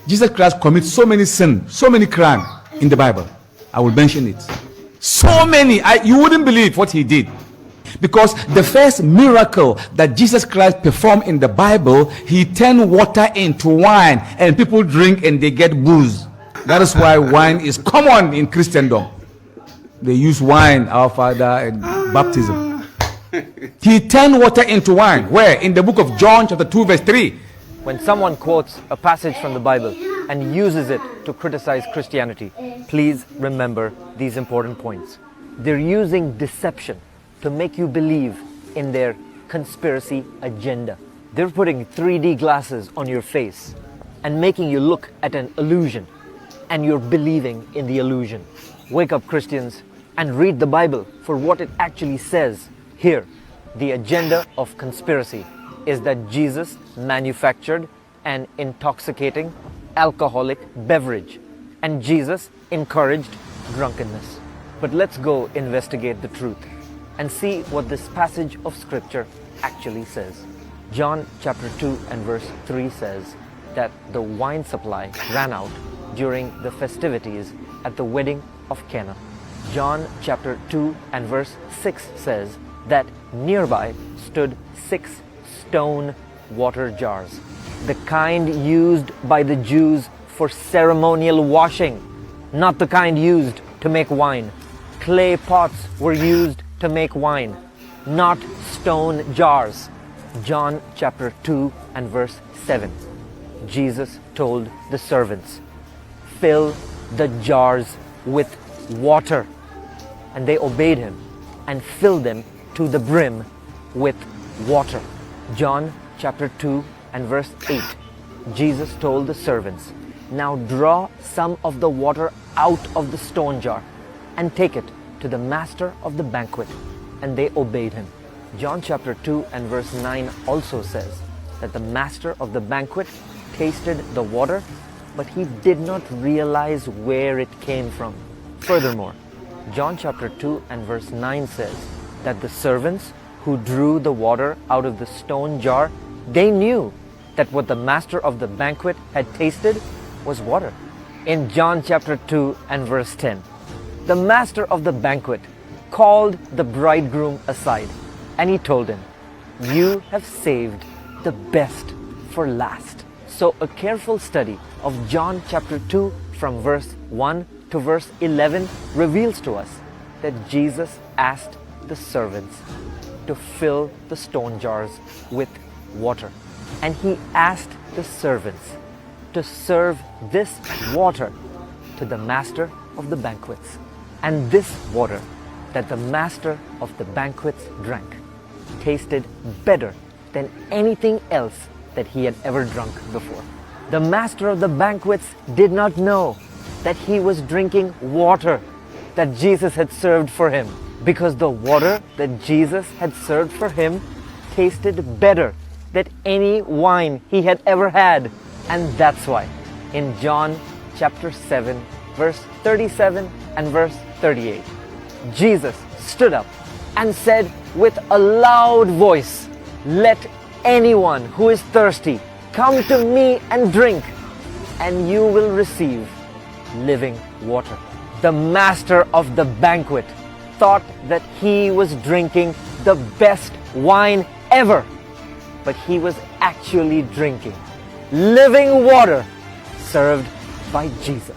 Jesus Christ commits so many sins, so many crimes in the Bible. I will mention it. So many. You wouldn't believe what he did. Because the first miracle that Jesus Christ performed in the Bible, he turned water into wine, and people drink and they get booze. That is why wine is common in Christendom. They use wine, our Father, and baptism. He turned water into wine. Where? In the book of John chapter 2 verse 3. When someone quotes a passage from the Bible and uses it to criticize Christianity, please remember these important points. They're using deception to make you believe in their conspiracy agenda. They're putting 3D glasses on your face and making you look at an illusion, and you're believing in the illusion. Wake up, Christians, and read the Bible for what it actually says. Here, the agenda of conspiracy is that Jesus manufactured an intoxicating alcoholic beverage, and Jesus encouraged drunkenness. But let's go investigate the truth and see what this passage of scripture actually says. John chapter 2 and verse 3 says that the wine supply ran out during the festivities at the wedding of Cana. John chapter 2 and verse 6 says that nearby stood 6 stone water jars, the kind used by the Jews for ceremonial washing, not the kind used to make wine. Clay pots were used to make wine, not stone jars. John chapter 2 and verse 7. Jesus told the servants, "Fill the jars with water." And they obeyed him and filled them to the brim with water. John chapter 2 and verse 8. Jesus told the servants, "Now draw some of the water out of the stone jar and take it to the master of the banquet." And they obeyed him. John chapter 2 and verse 9 also says that the master of the banquet tasted the water, but he did not realize where it came from. Furthermore, John chapter 2 and verse 9 says that the servants who drew the water out of the stone jar, they knew that what the master of the banquet had tasted was water. In John chapter 2 and verse 10, the master of the banquet called the bridegroom aside, and he told him, "You have saved the best for last." So a careful study of John chapter 2 from verse 1 to verse 11 reveals to us that Jesus asked the servants to fill the stone jars with water. And he asked the servants to serve this water to the master of the banquets. And this water that the master of the banquets drank tasted better than anything else that he had ever drunk before. The master of the banquets did not know that he was drinking water that Jesus had served for him, because the water that Jesus had served for him tasted better than any wine he had ever had. And that's why in John chapter 7 verse 37 and verse 38, Jesus stood up and said with a loud voice, "Let anyone who is thirsty come to me and drink, and you will receive living water." The master of the banquet thought that he was drinking the best wine ever, but he was actually drinking living water served by Jesus.